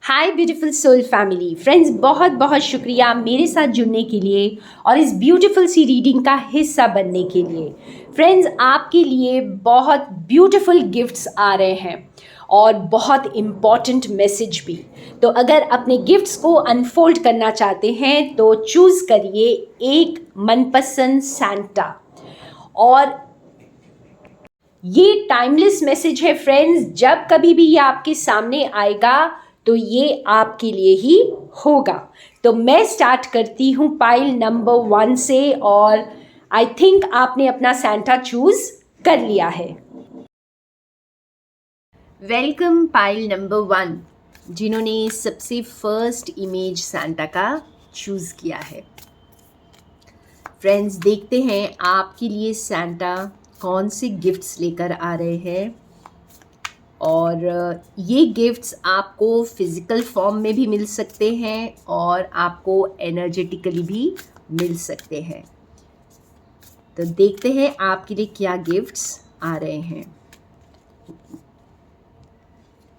हाय beautiful soul family friends, बहुत बहुत शुक्रिया मेरे साथ जुड़ने के लिए और इस ब्यूटीफुल सी रीडिंग का हिस्सा बनने के लिए। फ्रेंड्स, आपके लिए बहुत ब्यूटीफुल गिफ्ट्स आ रहे हैं और बहुत इम्पॉर्टेंट मैसेज भी। तो अगर अपने गिफ्ट्स को अनफोल्ड करना चाहते हैं तो चूज़ करिए एक मनपसंद सैंटा। और ये टाइमलेस मैसेज है फ्रेंड्स, जब कभी भी ये आपके सामने आएगा तो ये आपके लिए ही होगा। तो मैं स्टार्ट करती हूँ पाइल नंबर 1 से और आई थिंक आपने अपना सैंटा चूज कर लिया है। वेलकम पाइल नंबर 1, जिन्होंने सबसे फर्स्ट इमेज सैंटा का चूज किया है। फ्रेंड्स, देखते हैं आपके लिए सैंटा कौन से गिफ्ट्स लेकर आ रहे हैं। और ये गिफ्ट्स आपको फिज़िकल फॉर्म में भी मिल सकते हैं और आपको एनर्जेटिकली भी मिल सकते हैं। तो देखते हैं आपके लिए क्या गिफ्ट्स आ रहे हैं।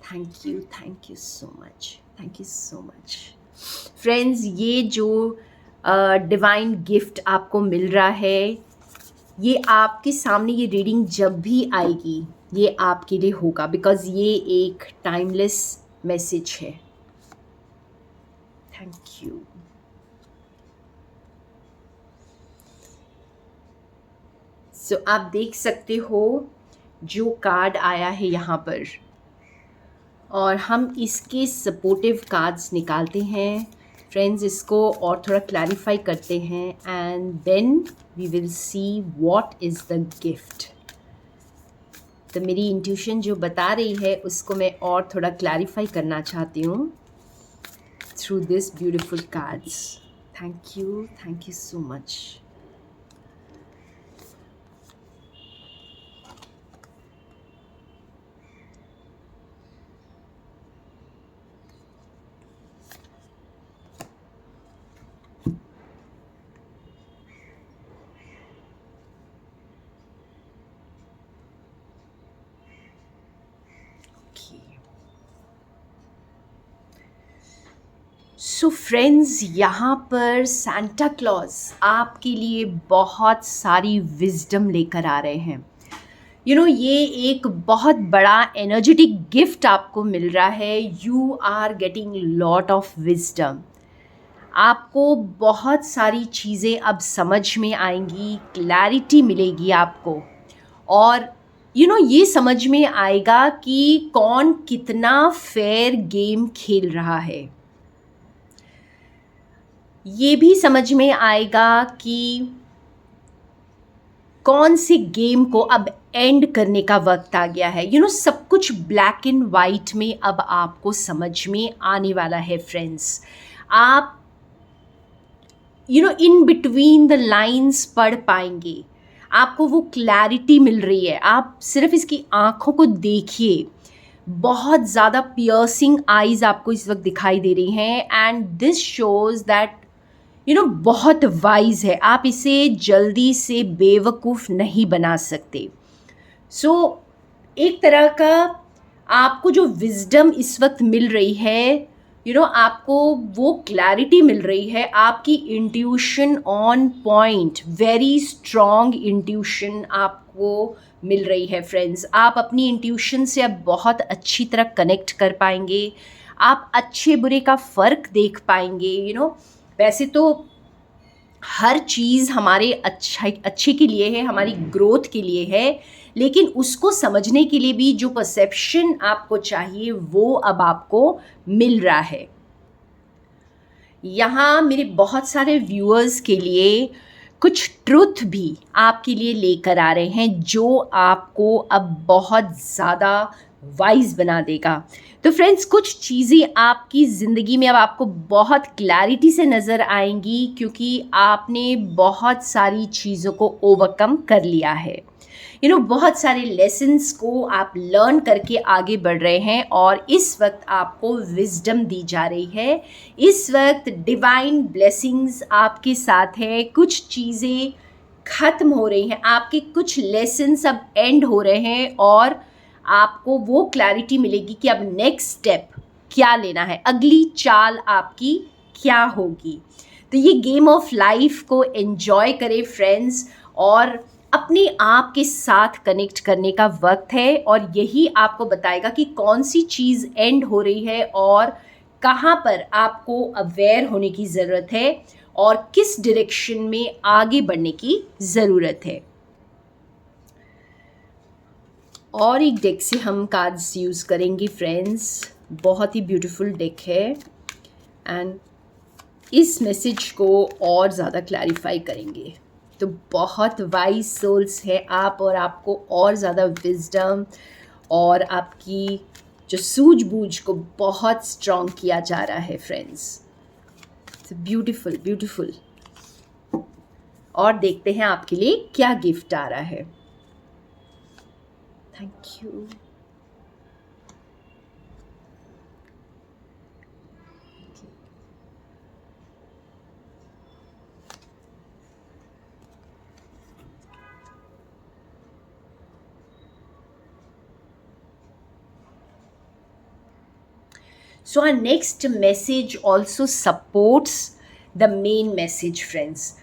Thank you so much, thank you so much. Friends, ये जो डिवाइन गिफ्ट आपको मिल रहा है, ये आपके सामने ये रीडिंग जब भी आएगी ये आपके लिए होगा, बिकॉज ये एक टाइमलेस मैसेज है। Thank you. सो आप देख सकते हो जो कार्ड आया है यहाँ पर, और हम इसके सपोर्टिव कार्ड्स निकालते हैं। फ्रेंड्स, इसको और थोड़ा क्लैरिफाई करते हैं and then we will see what is the gift. तो मेरी इंट्यूशन जो बता रही है उसको मैं और थोड़ा क्लैरिफाई करना चाहती हूँ through this beautiful cards. Thank you so much. So friends, यहाँ पर सांता क्लॉज आपके लिए बहुत सारी विजडम लेकर आ रहे हैं। ये एक बहुत बड़ा एनर्जेटिक गिफ्ट आपको मिल रहा है। You are getting lot of wisdom. आपको बहुत सारी चीज़ें अब समझ में आएंगी, क्लैरिटी मिलेगी आपको, और ये समझ में आएगा कि कौन कितना फेयर गेम खेल रहा है। ये भी समझ में आएगा कि कौन से गेम को अब एंड करने का वक्त आ गया है। सब कुछ ब्लैक एंड वाइट में अब आपको समझ में आने वाला है फ्रेंड्स। आप इन बिटवीन द लाइंस पढ़ पाएंगे, आपको वो क्लैरिटी मिल रही है। आप सिर्फ इसकी आंखों को देखिए, बहुत ज़्यादा पियर्सिंग आईज आपको इस वक्त दिखाई दे रही हैं एंड दिस शोज़ दैट बहुत वाइज है। आप इसे जल्दी से बेवकूफ़ नहीं बना सकते। सो एक तरह का आपको जो विजडम इस वक्त मिल रही है, आपको वो क्लैरिटी मिल रही है। आपकी intuition on point, very strong intuition आपको मिल रही है फ्रेंड्स। आप अपनी इंट्यूशन से अब बहुत अच्छी तरह कनेक्ट कर पाएंगे। आप अच्छे बुरे का फ़र्क देख पाएंगे। वैसे तो हर चीज़ हमारे अच्छे के लिए है, हमारी ग्रोथ के लिए है, लेकिन उसको समझने के लिए भी जो परसेप्शन आपको चाहिए वो अब आपको मिल रहा है। यहाँ मेरे बहुत सारे व्यूअर्स के लिए कुछ ट्रुथ भी आपके लिए लेकर आ रहे हैं जो आपको अब बहुत ज़्यादा वाइज बना देगा। तो फ्रेंड्स, कुछ चीज़ें आपकी ज़िंदगी में अब आपको बहुत क्लैरिटी से नज़र आएंगी क्योंकि आपने बहुत सारी चीज़ों को ओवरकम कर लिया है। बहुत सारे लेसन्स को आप लर्न करके आगे बढ़ रहे हैं और इस वक्त आपको विजडम दी जा रही है। इस वक्त डिवाइन ब्लेसिंग्स आपके साथ है। कुछ चीज़ें ख़त्म हो रही हैं, आपके कुछ लेसन्स अब एंड हो रहे हैं और आपको वो क्लैरिटी मिलेगी कि अब नेक्स्ट स्टेप क्या लेना है, अगली चाल आपकी क्या होगी। तो ये गेम ऑफ लाइफ को एंजॉय करें फ्रेंड्स, और अपने आप के साथ कनेक्ट करने का वक्त है, और यही आपको बताएगा कि कौन सी चीज़ एंड हो रही है और कहाँ पर आपको अवेयर होने की ज़रूरत है और किस डायरेक्शन में आगे बढ़ने की ज़रूरत है। और एक डेक से हम कार्ड्स यूज़ करेंगे फ्रेंड्स, बहुत ही ब्यूटीफुल डेक है, एंड इस मैसेज को और ज़्यादा क्लैरिफाई करेंगे। तो बहुत वाइज सोल्स है आप, और आपको और ज़्यादा विजडम और आपकी जो सूझबूझ को बहुत स्ट्रॉन्ग किया जा रहा है फ्रेंड्स। Beautiful beautiful. और देखते हैं आपके लिए क्या गिफ्ट आ रहा है। Thank you. So our next message also supports the main message friends।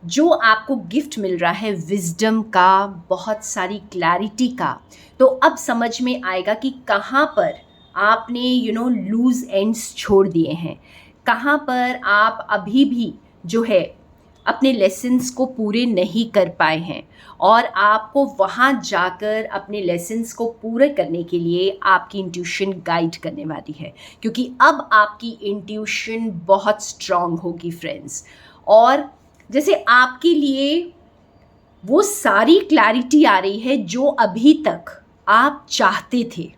जो आपको गिफ्ट मिल रहा है विजडम का, बहुत सारी क्लैरिटी का, तो अब समझ में आएगा कि कहाँ पर आपने लूज एंड्स छोड़ दिए हैं, कहाँ पर आप अभी भी जो है अपने लेसन्स को पूरे नहीं कर पाए हैं, और आपको वहाँ जाकर अपने लेसन्स को पूरे करने के लिए आपकी इंट्यूशन गाइड करने वाली है, क्योंकि अब आपकी इंट्यूशन बहुत स्ट्रॉन्ग होगी फ्रेंड्स। और जैसे आपके लिए वो सारी क्लैरिटी आ रही है जो अभी तक आप चाहते थे।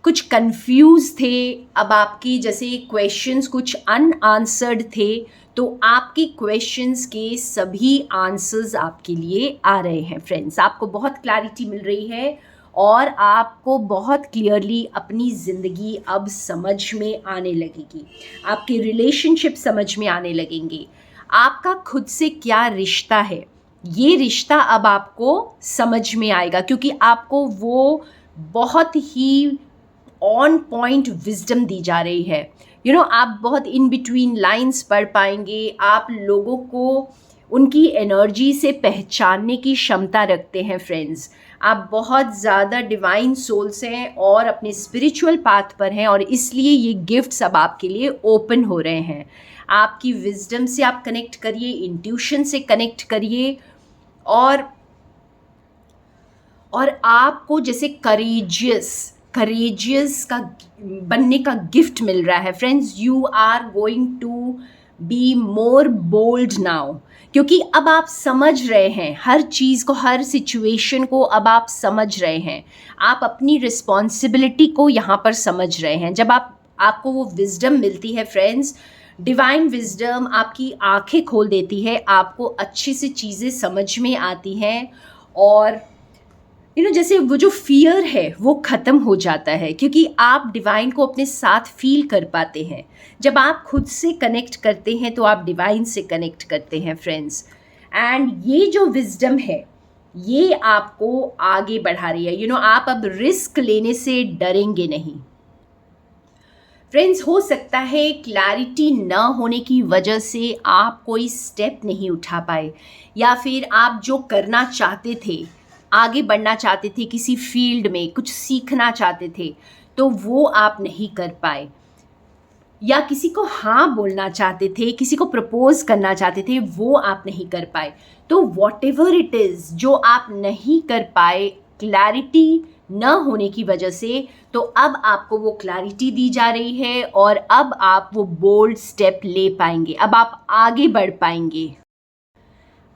कुछ कंफ्यूज थे, अब आपकी जैसे क्वेश्चंस कुछ अनआंसर्ड थे, तो आपके क्वेश्चंस के सभी आंसर्स आपके लिए आ रहे हैं फ्रेंड्स। आपको बहुत क्लैरिटी मिल रही है, और आपको बहुत क्लियरली अपनी ज़िंदगी अब समझ में आने लगेगी, आपके रिलेशनशिप समझ में आने लगेंगे, आपका खुद से क्या रिश्ता है, ये रिश्ता अब आपको समझ में आएगा, क्योंकि आपको वो बहुत ही ऑन पॉइंट विजडम दी जा रही है। आप बहुत इन बिटवीन लाइंस पढ़ पाएंगे, आप लोगों को उनकी एनर्जी से पहचानने की क्षमता रखते हैं फ्रेंड्स। आप बहुत ज़्यादा डिवाइन सोल्स हैं और अपने स्पिरिचुअल पाथ पर हैं, और इसलिए ये गिफ्ट्स अब आपके लिए ओपन हो रहे हैं। आपकी विजडम से आप कनेक्ट करिए, इंट्यूशन से कनेक्ट करिए, और आपको जैसे करेजियस का बनने का गिफ्ट मिल रहा है friends. You are going to be more bold now, क्योंकि अब आप समझ रहे हैं हर चीज़ को, हर सिचुएशन को अब आप समझ रहे हैं, आप अपनी रिस्पॉन्सिबिलिटी को यहाँ पर समझ रहे हैं। जब आपको वो विजडम मिलती है फ्रेंड्स, डिवाइन विजडम आपकी आंखें खोल देती है, आपको अच्छे से चीज़ें समझ में आती हैं, और जैसे वो जो फियर है वो ख़त्म हो जाता है, क्योंकि आप डिवाइन को अपने साथ फील कर पाते हैं। जब आप खुद से कनेक्ट करते हैं तो आप डिवाइन से कनेक्ट करते हैं फ्रेंड्स। एंड ये जो विजडम है ये आपको आगे बढ़ा रही है। आप अब रिस्क लेने से डरेंगे नहीं फ्रेंड्स। हो सकता है क्लैरिटी न होने की वजह से आप कोई स्टेप नहीं उठा पाए, या फिर आप जो करना चाहते थे, आगे बढ़ना चाहते थे, किसी फील्ड में कुछ सीखना चाहते थे, तो वो आप नहीं कर पाए, या किसी को हाँ बोलना चाहते थे, किसी को प्रपोज करना चाहते थे, वो आप नहीं कर पाए। तो वॉट एवर इट इज़ जो आप नहीं कर पाए क्लैरिटी न होने की वजह से, तो अब आपको वो क्लैरिटी दी जा रही है, और अब आप वो बोल्ड स्टेप ले पाएंगे, अब आप आगे बढ़ पाएंगे।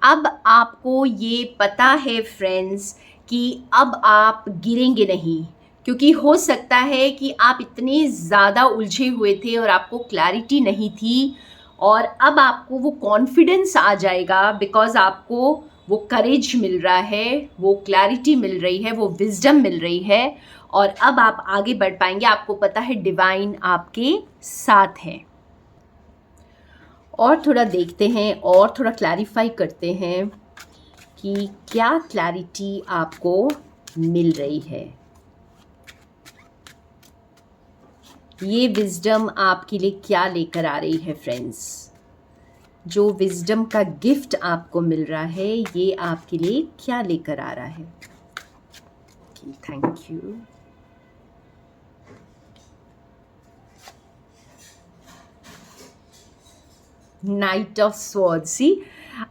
अब आपको ये पता है फ्रेंड्स कि अब आप गिरेंगे नहीं, क्योंकि हो सकता है कि आप इतने ज़्यादा उलझे हुए थे और आपको क्लैरिटी नहीं थी, और अब आपको वो कॉन्फिडेंस आ जाएगा, बिकॉज़ आपको वो करेज मिल रहा है, वो क्लैरिटी मिल रही है, वो विजडम मिल रही है, और अब आप आगे बढ़ पाएंगे। आपको पता है डिवाइन आपके साथ है। और थोड़ा देखते हैं और थोड़ा क्लैरिफाई करते हैं कि क्या क्लैरिटी आपको मिल रही है। ये विजडम आपके लिए क्या लेकर आ रही है फ्रेंड्स? जो विजडम का गिफ्ट आपको मिल रहा है ये आपके लिए क्या लेकर आ रहा है? Thank you. Knight of swords. See,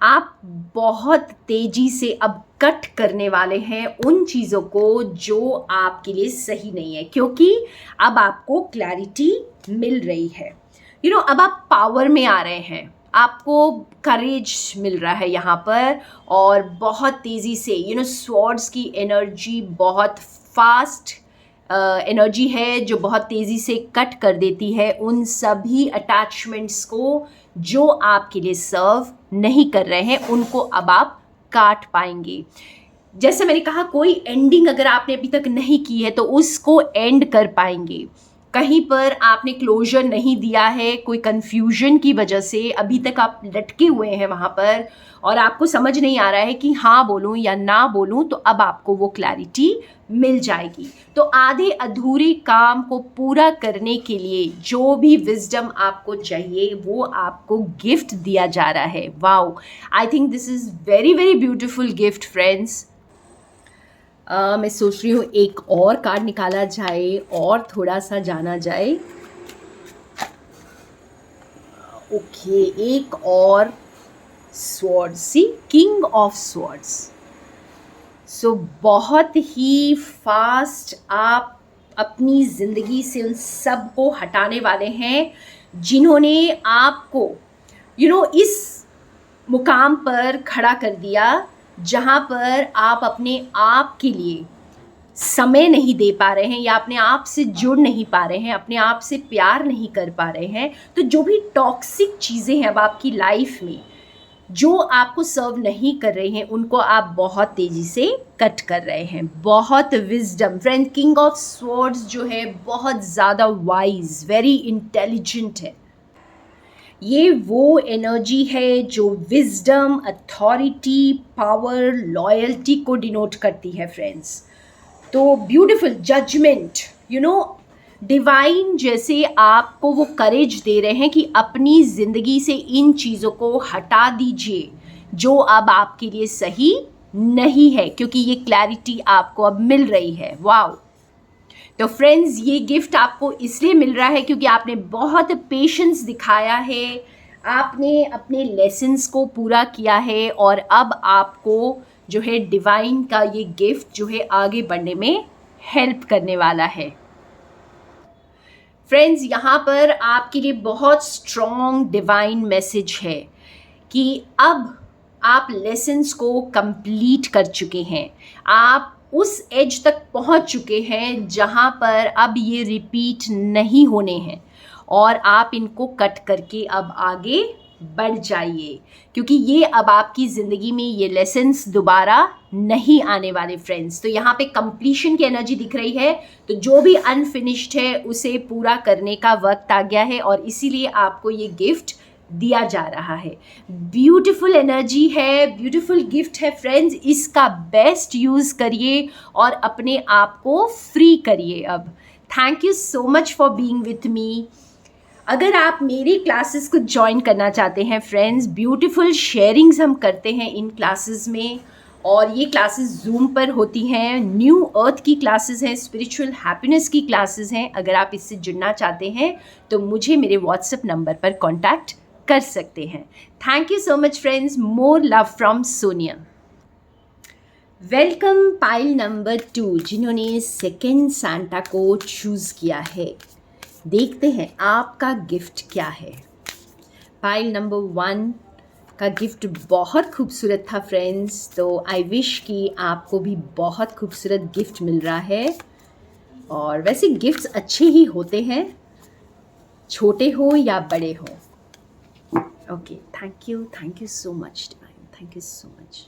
आप बहुत तेजी से अब कट करने वाले हैं उन चीज़ों को जो आपके लिए सही नहीं है, क्योंकि अब आपको क्लैरिटी मिल रही है। अब आप पावर में आ रहे हैं, आपको करेज मिल रहा है यहाँ पर, और बहुत तेज़ी से स्वॉर्ड्स की एनर्जी बहुत फास्ट एनर्जी है जो बहुत तेज़ी से कट कर देती है उन सभी अटैचमेंट्स को जो आपके लिए सर्व नहीं कर रहे हैं, उनको अब आप काट पाएंगे। जैसे मैंने कहा, कोई एंडिंग अगर आपने अभी तक नहीं की है तो उसको एंड कर पाएंगे। कहीं पर आपने क्लोजर नहीं दिया है, कोई कन्फ्यूजन की वजह से अभी तक आप लटके हुए हैं वहाँ पर और आपको समझ नहीं आ रहा है कि हाँ बोलूँ या ना बोलूँ, तो अब आपको वो क्लैरिटी मिल जाएगी। तो आधे अधूरे काम को पूरा करने के लिए जो भी विजडम आपको चाहिए वो आपको गिफ्ट दिया जा रहा है। Wow, I think this is very very beautiful gift friends. मैं सोच रही हूँ एक और कार्ड निकाला जाए और थोड़ा सा जाना जाए। ओके, एक और swords, see, king of swords. So बहुत ही फास्ट आप अपनी ज़िंदगी से उन सब को हटाने वाले हैं जिन्होंने आपको इस मुकाम पर खड़ा कर दिया जहाँ पर आप अपने आप के लिए समय नहीं दे पा रहे हैं या अपने आप से जुड़ नहीं पा रहे हैं, अपने आप से प्यार नहीं कर पा रहे हैं। तो जो भी टॉक्सिक चीज़ें हैं अब आपकी लाइफ में जो आपको सर्व नहीं कर रहे हैं उनको आप बहुत तेज़ी से कट कर रहे हैं। बहुत wisdom friend, king of swords जो है बहुत ज़्यादा वाइज, वेरी इंटेलिजेंट है। ये वो एनर्जी है जो विजडम, अथॉरिटी, पावर, लॉयल्टी को डिनोट करती है फ्रेंड्स। तो ब्यूटीफुल जजमेंट, डिवाइन जैसे आपको वो करेज दे रहे हैं कि अपनी ज़िंदगी से इन चीज़ों को हटा दीजिए जो अब आपके लिए सही नहीं है, क्योंकि ये क्लैरिटी आपको अब मिल रही है। वाओ। तो फ्रेंड्स, ये गिफ्ट आपको इसलिए मिल रहा है क्योंकि आपने बहुत पेशेंस दिखाया है, आपने अपने लेसन्स को पूरा किया है और अब आपको जो है डिवाइन का ये गिफ्ट जो है आगे बढ़ने में हेल्प करने वाला है। फ्रेंड्स, यहाँ पर आपके लिए बहुत स्ट्रॉन्ग डिवाइन मैसेज है कि अब आप लेसन्स को कंप्लीट कर चुके हैं, आप उस एज तक पहुँच चुके हैं जहाँ पर अब ये रिपीट नहीं होने हैं और आप इनको कट करके अब आगे बढ़ जाइए, क्योंकि ये अब आपकी ज़िंदगी में ये लेसन्स दोबारा नहीं आने वाले फ्रेंड्स। तो यहाँ पे कंप्लीशन की एनर्जी दिख रही है, तो जो भी अनफिनिश्ड है उसे पूरा करने का वक्त आ गया है और इसीलिए आपको ये गिफ्ट दिया जा रहा है। ब्यूटीफुल एनर्जी है, ब्यूटीफुल गिफ्ट है फ्रेंड्स, इसका बेस्ट यूज़ करिए और अपने आप को फ्री करिए अब। Thank you so much for being with me. अगर आप मेरी क्लासेस को ज्वाइन करना चाहते हैं फ्रेंड्स, ब्यूटीफुल शेयरिंग्स हम करते हैं इन क्लासेस में और ये क्लासेस जूम पर होती हैं। न्यू अर्थ की क्लासेस हैं, स्पिरिचुअल हैप्पीनेस की क्लासेस हैं। अगर आप इससे जुड़ना चाहते हैं तो मुझे मेरे व्हाट्सएप नंबर पर कॉन्टैक्ट कर सकते हैं। Thank you so much friends, more love from Sonia. Welcome pile number 2 जिन्होंने सेकेंड सांता को चूज़ किया है। देखते हैं आपका गिफ्ट क्या है। पाइल नंबर 1 का गिफ्ट बहुत खूबसूरत था फ्रेंड्स, तो आई विश कि आपको भी बहुत खूबसूरत गिफ्ट मिल रहा है। और वैसे गिफ्ट्स अच्छे ही होते हैं, छोटे हो या बड़े हो। Okay, thank you so much divine, thank you so much.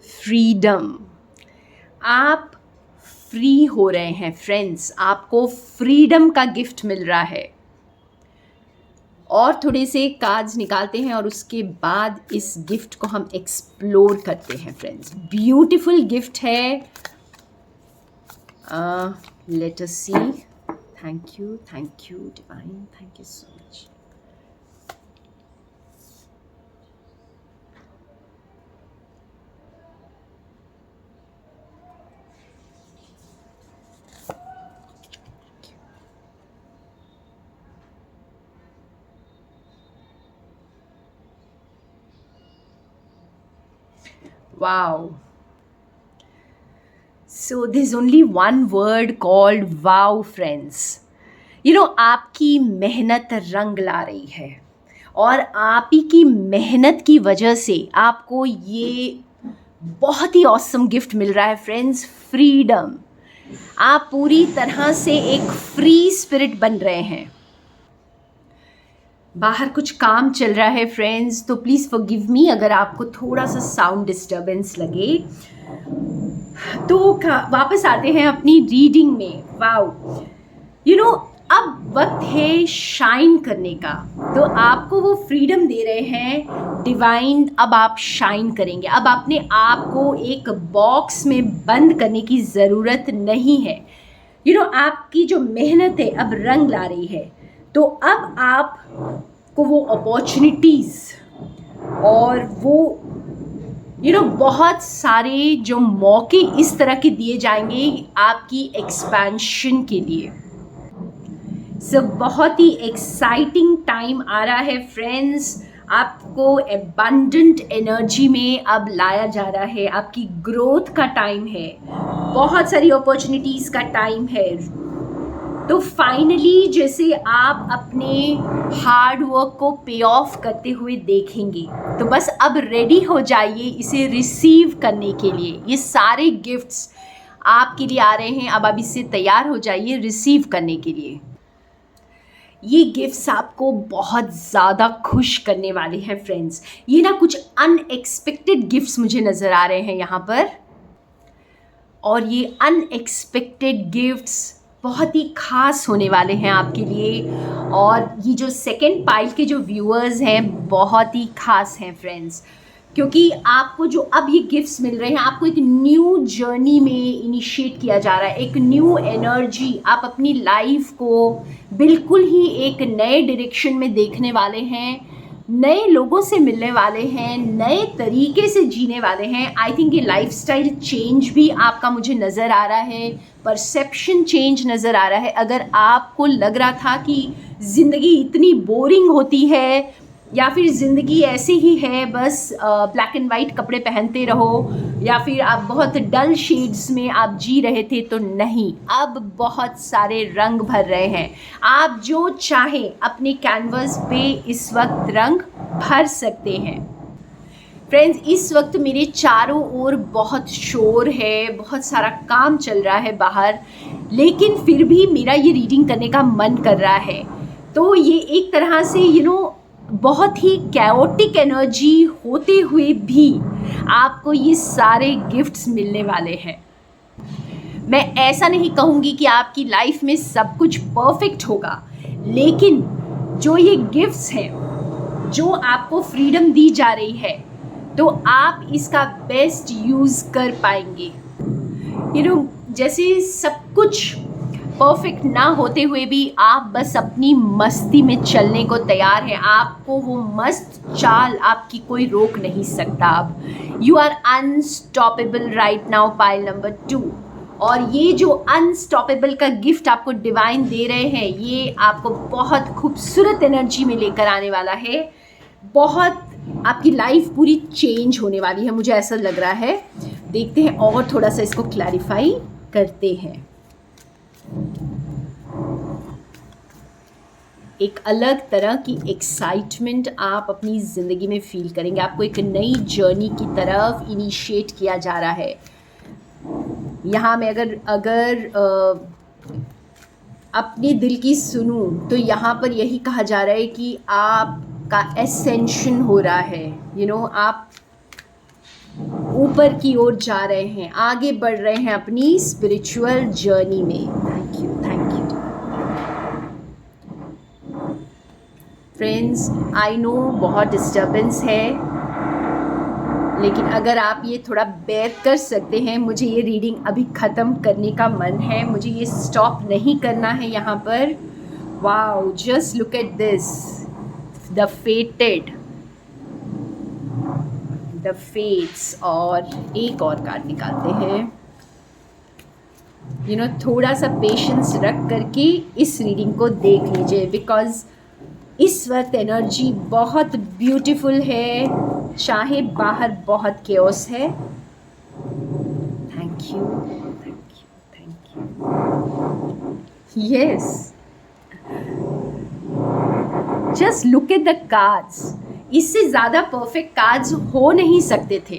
Freedom, आप फ्री हो रहे हैं फ्रेंड्स, आपको फ्रीडम का गिफ्ट मिल रहा है। और थोड़े से कार्ड्स निकालते हैं और उसके बाद इस गिफ्ट को हम एक्सप्लोर करते हैं फ्रेंड्स। ब्यूटीफुल गिफ्ट है। Let us see. Thank you divine, thank you so much. Wow. So there's only one word called wow, friends. आपकी मेहनत रंग ला रही है और आप ही की मेहनत की वजह से आपको ये बहुत ही ऑसम गिफ्ट मिल रहा है फ्रेंड्स, फ्रीडम। आप पूरी तरह से एक फ्री स्पिरिट बन रहे हैं। बाहर कुछ काम चल रहा है फ्रेंड्स, तो प्लीज़ फॉरगिव मी अगर आपको थोड़ा सा साउंड डिस्टर्बेंस लगे। तो वापस आते हैं अपनी रीडिंग में। वाओ, अब वक्त है शाइन करने का, तो आपको वो फ्रीडम दे रहे हैं डिवाइन। अब आप शाइन करेंगे। अब अपने आप को एक बॉक्स में बंद करने की ज़रूरत नहीं है। आपकी जो मेहनत है अब रंग ला रही है। तो अब आप को वो अपॉर्चुनिटीज़ और वो बहुत सारे जो मौके इस तरह के दिए जाएंगे आपकी एक्सपेंशन के लिए। बहुत ही एक्साइटिंग टाइम आ रहा है फ्रेंड्स। आपको एबंडेंट एनर्जी में अब लाया जा रहा है। आपकी ग्रोथ का टाइम है, बहुत सारी अपॉर्चुनिटीज़ का टाइम है। तो फाइनली जैसे आप अपने हार्ड वर्क को पे ऑफ करते हुए देखेंगे, तो बस अब रेडी हो जाइए इसे रिसीव करने के लिए। ये सारे गिफ्ट्स आपके लिए आ रहे हैं। अब आप इससे तैयार हो जाइए रिसीव करने के लिए। ये गिफ्ट्स आपको बहुत ज़्यादा खुश करने वाले हैं फ्रेंड्स। ये ना कुछ अनएक्सपेक्टेड गिफ्ट्स मुझे नज़र आ रहे हैं यहाँ पर, और ये अनएक्सपेक्टेड गिफ्ट्स बहुत ही खास होने वाले हैं आपके लिए। और ये जो सेकंड पाइल के जो व्यूअर्स हैं बहुत ही खास हैं फ्रेंड्स, क्योंकि आपको जो अब ये गिफ्ट्स मिल रहे हैं, आपको एक न्यू जर्नी में इनिशिएट किया जा रहा है, एक न्यू एनर्जी। आप अपनी लाइफ को बिल्कुल ही एक नए डायरेक्शन में देखने वाले हैं, नए लोगों से मिलने वाले हैं, नए तरीके से जीने वाले हैं। आई थिंक ये लाइफस्टाइल चेंज भी आपका मुझे नज़र आ रहा है, परसेप्शन चेंज नज़र आ रहा है। अगर आपको लग रहा था कि ज़िंदगी इतनी बोरिंग होती है या फिर ज़िंदगी ऐसे ही है, बस ब्लैक एंड वाइट कपड़े पहनते रहो, या फिर आप बहुत डल शेड्स में आप जी रहे थे, तो नहीं, अब बहुत सारे रंग भर रहे हैं। आप जो चाहें अपने कैनवस पे इस वक्त रंग भर सकते हैं। फ्रेंड्स, इस वक्त मेरे चारों ओर बहुत शोर है, बहुत सारा काम चल रहा है बाहर, लेकिन फिर भी मेरा ये रीडिंग करने का मन कर रहा है। तो ये एक तरह से बहुत ही कैओटिक एनर्जी होते हुए भी आपको ये सारे गिफ्ट्स मिलने वाले हैं। मैं ऐसा नहीं कहूँगी कि आपकी लाइफ में सब कुछ परफेक्ट होगा, लेकिन जो ये गिफ्ट्स हैं, जो आपको फ्रीडम दी जा रही है, तो आप इसका बेस्ट यूज़ कर पाएंगे। जैसे सब कुछ परफेक्ट ना होते हुए भी आप बस अपनी मस्ती में चलने को तैयार हैं। आपको वो मस्त चाल आपकी कोई रोक नहीं सकता। अब you are unstoppable right now, pile number 2। और ये जो अनस्टॉपेबल का गिफ्ट आपको डिवाइन दे रहे हैं, ये आपको बहुत खूबसूरत एनर्जी में लेकर आने वाला है। बहुत आपकी लाइफ पूरी चेंज होने वाली है, मुझे ऐसा लग रहा है। देखते हैं और थोड़ा सा इसको क्लैरिफाई करते हैं। एक अलग तरह की एक्साइटमेंट आप अपनी ज़िंदगी में फील करेंगे। आपको एक नई जर्नी की तरफ इनिशिएट किया जा रहा है। यहाँ मैं अगर अपने दिल की सुनूं, तो यहाँ पर यही कहा जा रहा है कि आपका एसेंशन हो रहा है। आप ऊपर की ओर जा रहे हैं, आगे बढ़ रहे हैं अपनी स्पिरिचुअल जर्नी में। Thank you. Friends, I know बहुत डिस्टर्बेंस है, लेकिन अगर आप ये थोड़ा बेयर कर सकते हैं, मुझे ये रीडिंग अभी ख़त्म करने का मन है, मुझे ये स्टॉप नहीं करना है यहाँ पर। Wow, just look at this, the fated, the fates. और एक और कार्ड निकालते हैं। थोड़ा सा पेशेंस रख करके इस रीडिंग को देख लीजिए, बिकॉज इस वक्त एनर्जी बहुत ब्यूटीफुल है, चाहे बाहर बहुत केओस है। Thank you, thank you, thank you. Yes, just look at the cards, इससे ज़्यादा परफेक्ट कार्ड्स हो नहीं सकते थे।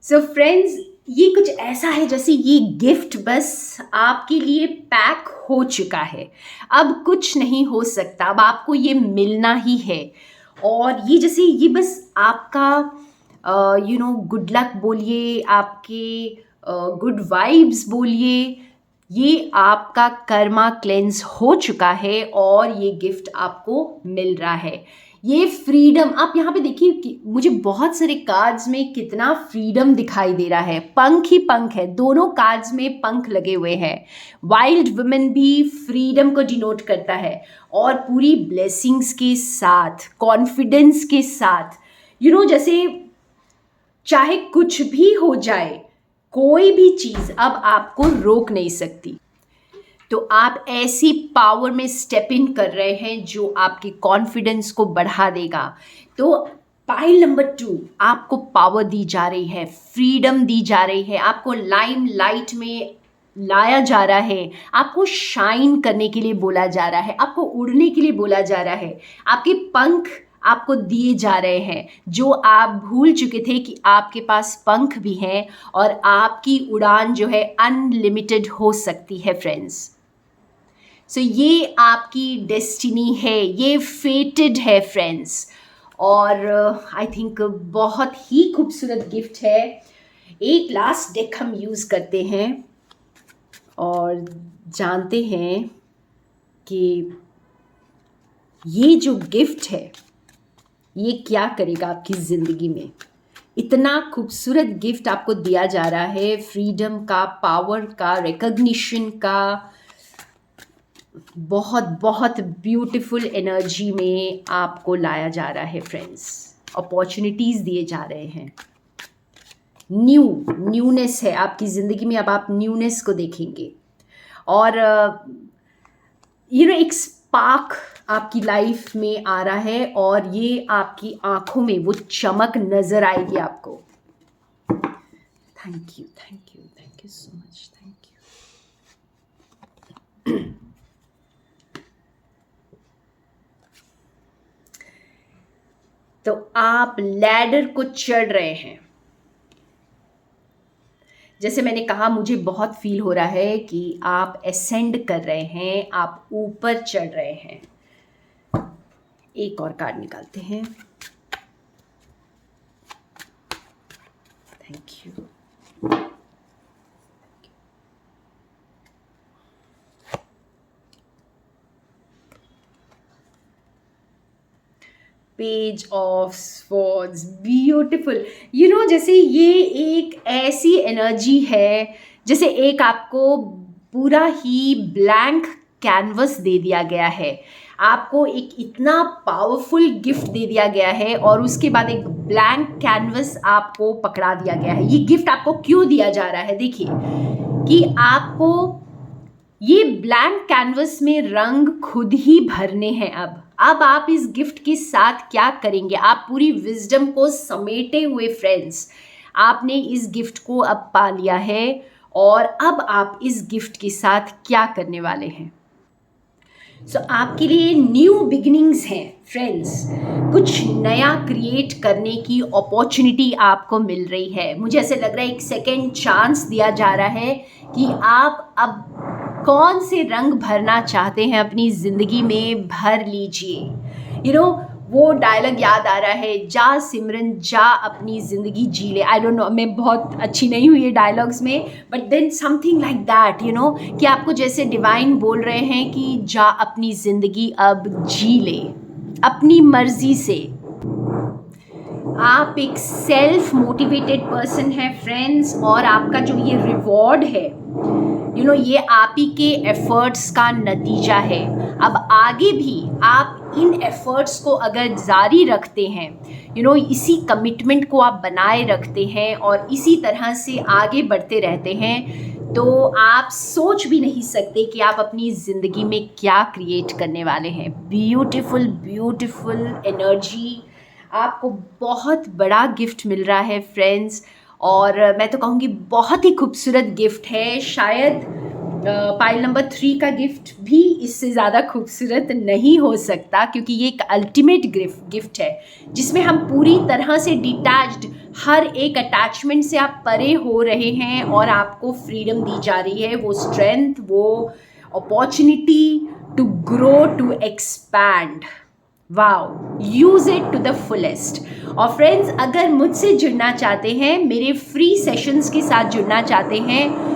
सो फ्रेंड्स, ये कुछ ऐसा है जैसे ये गिफ्ट बस आपके लिए पैक हो चुका है, अब कुछ नहीं हो सकता, अब आपको ये मिलना ही है। और ये जैसे ये बस आपका गुड लक बोलिए, आपके गुड वाइब्स बोलिए, ये आपका कर्मा क्लेंस हो चुका है और ये गिफ्ट आपको मिल रहा है। ये फ्रीडम, आप यहाँ पे देखिए कि मुझे बहुत सारे कार्ड्स में कितना फ्रीडम दिखाई दे रहा है, पंख ही पंख है, दोनों कार्ड्स में पंख लगे हुए हैं। वाइल्ड वुमेन भी फ्रीडम को डिनोट करता है, और पूरी ब्लेसिंग्स के साथ, कॉन्फिडेंस के साथ, जैसे चाहे कुछ भी हो जाए, कोई भी चीज़ अब आपको रोक नहीं सकती। तो आप ऐसी पावर में स्टेप इन कर रहे हैं जो आपके कॉन्फिडेंस को बढ़ा देगा। तो पाइल नंबर 2, आपको पावर दी जा रही है, फ्रीडम दी जा रही है, आपको लाइम लाइट में लाया जा रहा है, आपको शाइन करने के लिए बोला जा रहा है, आपको उड़ने के लिए बोला जा रहा है, आपके पंख आपको दिए जा रहे हैं, जो आप भूल चुके थे कि आपके पास पंख भी हैं, और आपकी उड़ान जो है अनलिमिटेड हो सकती है फ्रेंड्स। सो ये आपकी डेस्टिनी है, ये फेटेड है फ्रेंड्स। और आई थिंक बहुत ही खूबसूरत गिफ्ट है। एक लास्ट डेक हम यूज़ करते हैं और जानते हैं कि ये जो गिफ्ट है ये क्या करेगा आपकी ज़िंदगी में। इतना खूबसूरत गिफ्ट आपको दिया जा रहा है, फ्रीडम का, पावर का, रिकॉग्निशन का, बहुत बहुत ब्यूटीफुल एनर्जी में आपको लाया जा रहा है फ्रेंड्स। अपॉर्चुनिटीज़ दिए जा रहे हैं, न्यूनेस है आपकी ज़िंदगी में, अब आप न्यूनेस को देखेंगे। और एक स्पार्क आपकी लाइफ में आ रहा है, और ये आपकी आंखों में वो चमक नज़र आएगी आपको। Thank you, thank you, thank you so much, thank you. तो आप लैडर को चढ़ रहे हैं। जैसे मैंने कहा, मुझे बहुत फील हो रहा है कि आप असेंड कर रहे हैं, आप ऊपर चढ़ रहे हैं। एक और कार्ड निकालते हैं। Thank you. Page of swords, beautiful. जैसे ये एक ऐसी एनर्जी है जैसे एक आपको पूरा ही ब्लैंक कैनवस दे दिया गया है, आपको एक इतना पावरफुल गिफ्ट दे दिया गया है, और उसके बाद एक ब्लैंक कैनवस आपको पकड़ा दिया गया है। ये गिफ्ट आपको क्यों दिया जा रहा है? देखिए कि आपको ये ब्लैंक कैनवस में रंग खुद ही भरने हैं। अब आप इस गिफ्ट के साथ क्या करेंगे? आप पूरी विजडम को समेटे हुए फ्रेंड्स, आपने इस गिफ्ट को अब पा लिया है, और अब आप इस गिफ्ट के साथ क्या करने वाले हैं? सो आपके लिए न्यू बिगिनिंग्स हैं फ्रेंड्स, कुछ नया क्रिएट करने की अपॉर्चुनिटी आपको मिल रही है। मुझे ऐसे लग रहा है एक सेकेंड चांस दिया जा रहा है कि आप अब कौन से रंग भरना चाहते हैं अपनी ज़िंदगी में, भर लीजिए। वो डायलॉग याद आ रहा है, जा सिमरन जा अपनी ज़िंदगी जी ले। आई डोंट नो, मैं बहुत अच्छी नहीं हुई है डायलॉग्स में, but then something like that, कि आपको जैसे डिवाइन बोल रहे हैं कि जा अपनी ज़िंदगी अब जी ले। अपनी मर्जी से। आप एक सेल्फ मोटिवेटेड पर्सन है फ्रेंड्स, और आपका जो ये रिवॉर्ड है ये आप ही के एफर्ट्स का नतीजा है। अब आगे भी आप इन एफर्ट्स को अगर जारी रखते हैं, इसी कमिटमेंट को आप बनाए रखते हैं और इसी तरह से आगे बढ़ते रहते हैं, तो आप सोच भी नहीं सकते कि आप अपनी ज़िंदगी में क्या क्रिएट करने वाले हैं। ब्यूटीफुल ब्यूटीफुल एनर्जी, आपको बहुत बड़ा गिफ्ट मिल रहा है फ्रेंड्स, और मैं तो कहूँगी बहुत ही खूबसूरत गिफ्ट है। शायद पाइल नंबर 3 का गिफ्ट भी इससे ज़्यादा खूबसूरत नहीं हो सकता, क्योंकि ये एक अल्टीमेट गिफ्ट है जिसमें हम पूरी तरह से डिटैच्ड, हर एक अटैचमेंट से आप परे हो रहे हैं और आपको फ्रीडम दी जा रही है, वो स्ट्रेंथ, वो opportunity to grow, to expand. Wow, use it to the fullest. और फ्रेंड्स, अगर मुझसे जुड़ना चाहते हैं, मेरे फ्री सेशंस के साथ जुड़ना चाहते हैं,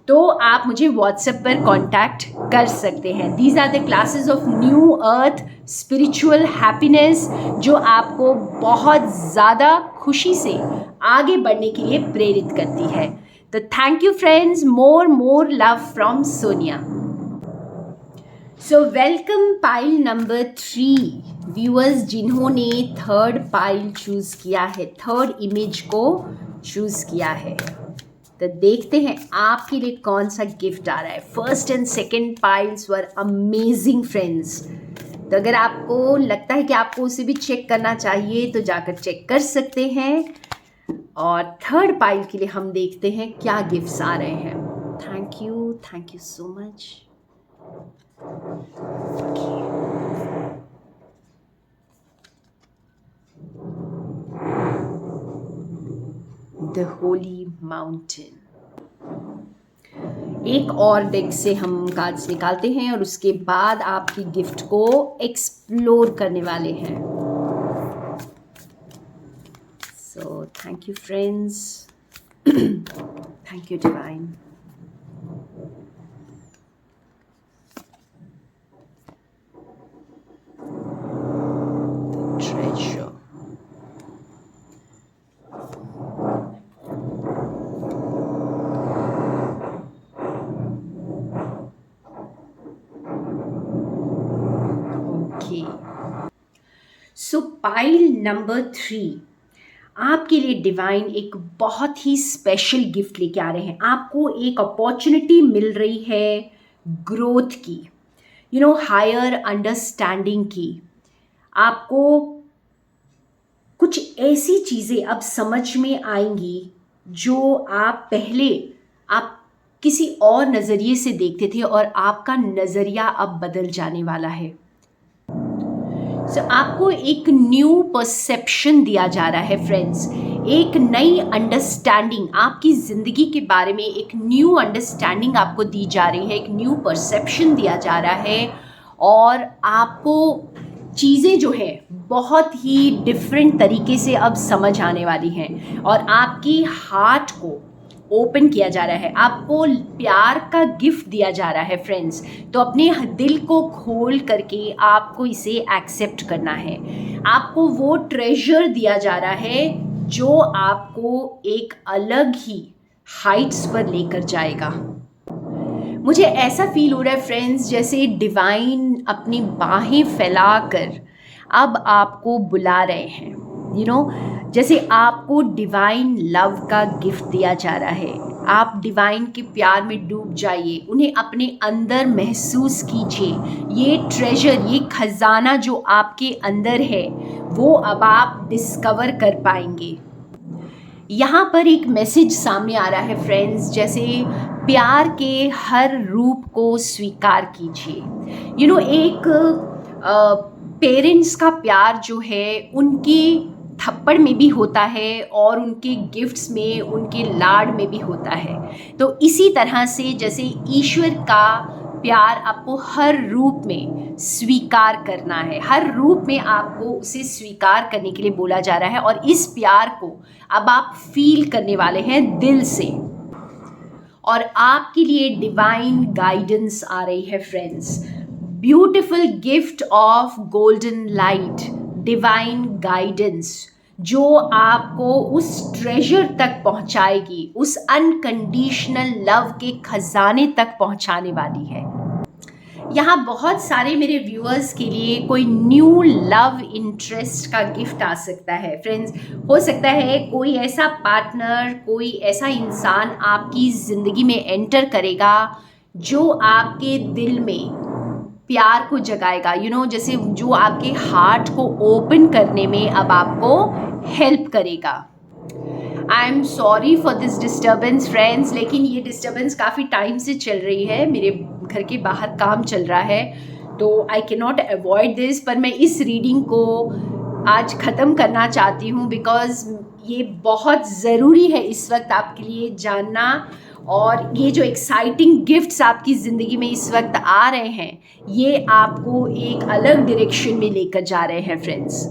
तो आप मुझे व्हाट्सएप पर कांटेक्ट कर सकते हैं। These are the classes of new earth spiritual happiness, जो आपको बहुत ज़्यादा खुशी से आगे बढ़ने के लिए प्रेरित करती है। तो thank you friends, more love from Sonia. So welcome pile number 3 viewers, जिन्होंने थर्ड पाइल चूज़ किया है, थर्ड इमेज को चूज़ किया है। तो देखते हैं आपके लिए कौन सा गिफ्ट आ रहा है। First and second piles were amazing friends. तो अगर आपको लगता है कि आपको उसे भी चेक करना चाहिए, तो जाकर चेक कर सकते हैं। और थर्ड पाइल के लिए हम देखते हैं क्या गिफ्ट्स आ रहे हैं। Thank you so much. The Holi mountain. एक और डेक से हम कार्ड्स निकालते हैं और उसके बाद आपकी गिफ्ट को एक्सप्लोर करने वाले हैं। So thank you friends, thank you divine. Treasure. So pile number 3 आपके लिए डिवाइन एक बहुत ही स्पेशल गिफ्ट लेके आ रहे हैं। आपको एक अपॉर्चुनिटी मिल रही है ग्रोथ की, हायर अंडरस्टैंडिंग की। आपको कुछ ऐसी चीज़ें अब समझ में आएंगी जो आप किसी और नज़रिए से देखते थे, और आपका नज़रिया अब बदल जाने वाला है। आपको एक न्यू परसेप्शन दिया जा रहा है फ्रेंड्स, एक नई अंडरस्टैंडिंग, आपकी ज़िंदगी के बारे में एक न्यू अंडरस्टैंडिंग आपको दी जा रही है, एक न्यू परसेप्शन दिया जा रहा है, और आपको चीज़ें जो है बहुत ही डिफरेंट तरीके से अब समझ आने वाली हैं, और आपकी हार्ट को ओपन किया जा रहा है, आपको प्यार का गिफ्ट दिया जा रहा है फ्रेंड्स। तो अपने दिल को खोल करके आपको इसे एक्सेप्ट करना है। आपको वो ट्रेजर दिया जा रहा है जो आपको एक अलग ही हाइट्स पर लेकर जाएगा। मुझे ऐसा फील हो रहा है फ्रेंड्स, जैसे डिवाइन अपनी बाहें फैलाकर अब आपको बुला रहे हैं। जैसे आपको डिवाइन लव का गिफ्ट दिया जा रहा है। आप डिवाइन के प्यार में डूब जाइए, उन्हें अपने अंदर महसूस कीजिए। ये ट्रेजर, ये खजाना जो आपके अंदर है, वो अब आप डिस्कवर कर पाएंगे। यहाँ पर एक मैसेज सामने आ रहा है फ्रेंड्स, जैसे प्यार के हर रूप को स्वीकार कीजिए। एक पेरेंट्स का प्यार जो है उनकी थप्पड़ में भी होता है, और उनके गिफ्ट्स में, उनके लाड में भी होता है। तो इसी तरह से जैसे ईश्वर का प्यार आपको हर रूप में स्वीकार करना है, हर रूप में आपको उसे स्वीकार करने के लिए बोला जा रहा है, और इस प्यार को अब आप फील करने वाले हैं दिल से। और आपके लिए डिवाइन गाइडेंस आ रही है friends. Beautiful gift of golden light, divine guidance, जो आपको उस ट्रेजर तक पहुंचाएगी, उस अनकंडीशनल लव के खजाने तक पहुंचाने वाली है। यहाँ बहुत सारे मेरे व्यूअर्स के लिए कोई न्यू लव इंटरेस्ट का गिफ्ट आ सकता है फ्रेंड्स। हो सकता है कोई ऐसा पार्टनर, कोई ऐसा इंसान आपकी ज़िंदगी में एंटर करेगा जो आपके दिल में प्यार को जगाएगा, जैसे जो आपके हार्ट को ओपन करने में अब आपको हेल्प करेगा। I am sorry for this disturbance friends, लेकिन ये डिस्टर्बेंस काफ़ी टाइम से चल रही है, मेरे घर के बाहर काम चल रहा है, तो I can not avoid this. पर मैं इस रीडिंग को आज ख़त्म करना चाहती हूँ बिकॉज ये बहुत ज़रूरी है इस वक्त आपके लिए जानना। और ये जो एक्साइटिंग गिफ्ट्स आपकी ज़िंदगी में इस वक्त आ रहे हैं, ये आपको एक अलग डायरेक्शन में लेकर जा रहे हैं फ्रेंड्स।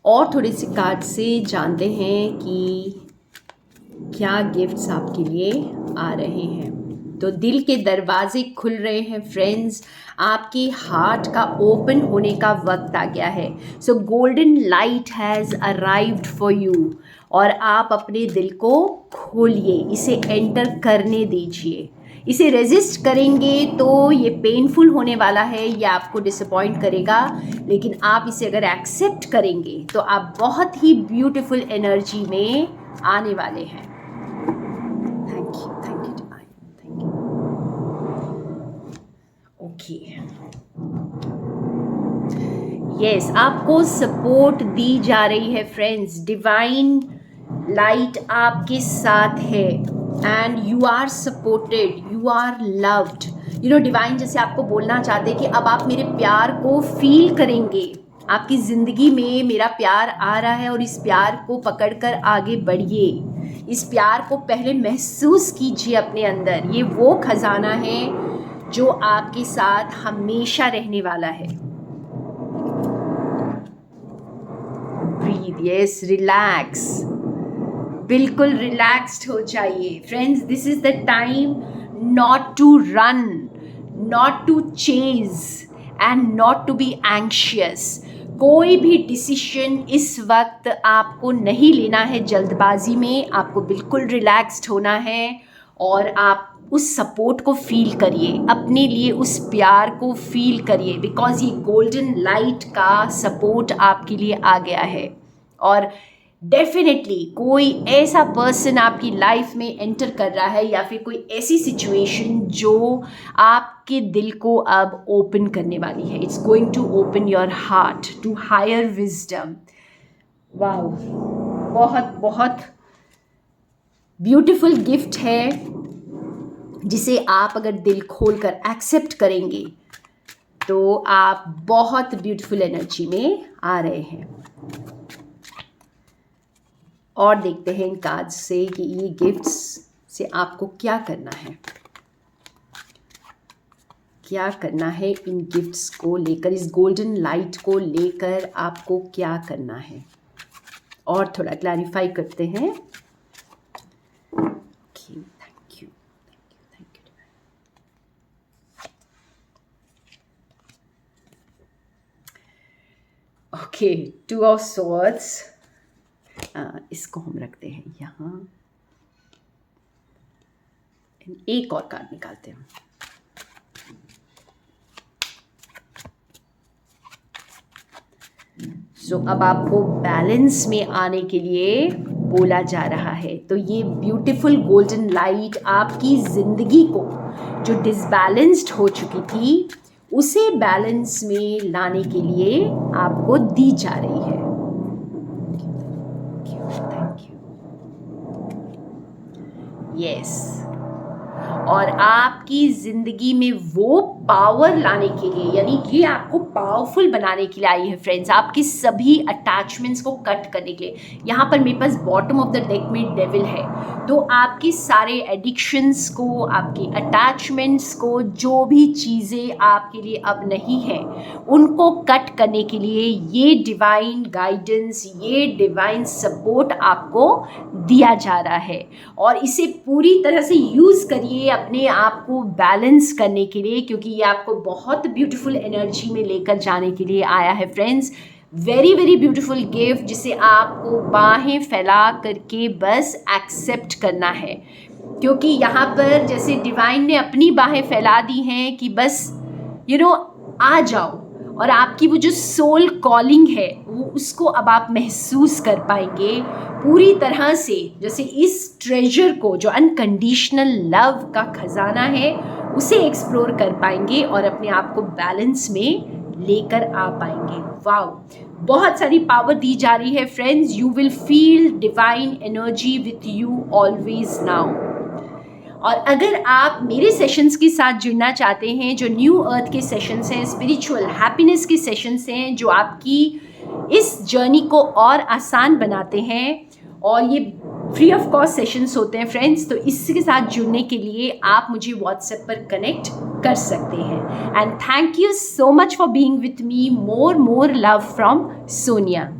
और थोड़े से कार्ड से जानते हैं कि क्या गिफ्ट्स आपके लिए आ रहे हैं। तो दिल के दरवाजे खुल रहे हैं फ्रेंड्स, आपके हार्ट का ओपन होने का वक्त आ गया है। सो golden light has arrived for you, और आप अपने दिल को खोलिए, इसे एंटर करने दीजिए। इसे रेजिस्ट करेंगे तो ये पेनफुल होने वाला है, ये आपको डिसअपॉइंट करेगा, लेकिन आप इसे अगर एक्सेप्ट करेंगे तो आप बहुत ही ब्यूटीफुल एनर्जी में आने वाले हैं। Thank you divine, thank you. Okay, yes, आपको सपोर्ट दी जा रही है फ्रेंड्स। डिवाइन लाइट आपके साथ है and you are supported, you are loved. Divine जैसे आपको बोलना चाहते हैं कि अब आप मेरे प्यार को फील करेंगे, आपकी ज़िंदगी में मेरा प्यार आ रहा है और इस प्यार को पकड़कर आगे बढ़िए। इस प्यार को पहले महसूस कीजिए अपने अंदर। ये वो खजाना है जो आपके साथ हमेशा रहने वाला है। ब्रीथ, यस, रिलैक्स, बिल्कुल रिलैक्स्ड हो जाइए friends. This is the time not to run, not to chase and not to be anxious. कोई भी डिसीजन इस वक्त आपको नहीं लेना है जल्दबाजी में, आपको बिल्कुल रिलैक्स्ड होना है और आप उस सपोर्ट को फील करिए, अपने लिए उस प्यार को फील करिए, बिकॉज ये गोल्डन लाइट का सपोर्ट आपके लिए आ गया है। और डेफिनेटली कोई ऐसा पर्सन आपकी लाइफ में एंटर कर रहा है या फिर कोई ऐसी सिचुएशन जो आपके दिल को अब ओपन करने वाली है। It's going to open your heart to higher wisdom. Wow, बहुत बहुत ब्यूटीफुल गिफ्ट है जिसे आप अगर दिल खोलकर एक्सेप्ट करेंगे तो आप बहुत ब्यूटीफुल एनर्जी में आ रहे हैं। और देखते हैं इन कार्ड्स से कि ये गिफ्ट्स से आपको क्या करना है, क्या करना है इन गिफ्ट्स को लेकर, इस गोल्डन लाइट को लेकर आपको क्या करना है। और थोड़ा क्लैरिफाई करते हैं। Thank you. Okay, two of swords, इसको हम रखते हैं यहाँ। एक और कार्ड निकालते हैं। सो अब आपको बैलेंस में आने के लिए बोला जा रहा है। तो ये ब्यूटीफुल गोल्डन लाइट आपकी ज़िंदगी को, जो डिसबैलेंस्ड हो चुकी थी, उसे बैलेंस में लाने के लिए आपको दी जा रही है। यस, और आपकी ज़िंदगी में वो पावर लाने के लिए, यानी ये आपको पावरफुल बनाने के लिए आई है फ्रेंड्स, आपके सभी अटैचमेंट्स को कट करने के लिए। यहाँ पर मेरे पास बॉटम ऑफ द डेक में डेविल है, तो आपके सारे एडिक्शंस को, आपके अटैचमेंट्स को, जो भी चीज़ें आपके लिए अब नहीं है, उनको कट करने के लिए ये डिवाइन गाइडेंस, ये डिवाइन सपोर्ट आपको दिया जा रहा है। और इसे पूरी तरह से यूज़ करिए अपने आप को बैलेंस करने के लिए, क्योंकि ये आपको बहुत ब्यूटीफुल एनर्जी में लेकर जाने के लिए आया है friends. Very very beautiful gift जिसे आपको बाहें फैला करके बस एक्सेप्ट करना है, क्योंकि यहाँ पर जैसे डिवाइन ने अपनी बाहें फैला दी हैं कि बस आ जाओ, और आपकी वो जो सोल कॉलिंग है वो उसको अब आप महसूस कर पाएंगे पूरी तरह से, जैसे इस ट्रेजर को जो अनकंडीशनल लव का खजाना है उसे एक्सप्लोर कर पाएंगे और अपने आप को बैलेंस में लेकर आ पाएंगे। वाओ, बहुत सारी पावर दी जा रही है friends. You will feel divine energy with you always now. और अगर आप मेरे सेशंस के साथ जुड़ना चाहते हैं, जो न्यू अर्थ के सेशंस हैं, स्पिरिचुअल हैप्पीनेस के सेशंस हैं, जो आपकी इस जर्नी को और आसान बनाते हैं, और ये फ्री ऑफ कॉस्ट सेशंस होते हैं फ्रेंड्स, तो इसके साथ जुड़ने के लिए आप मुझे व्हाट्सएप पर कनेक्ट कर सकते हैं। And thank you so much for being with me. More love from Sonia.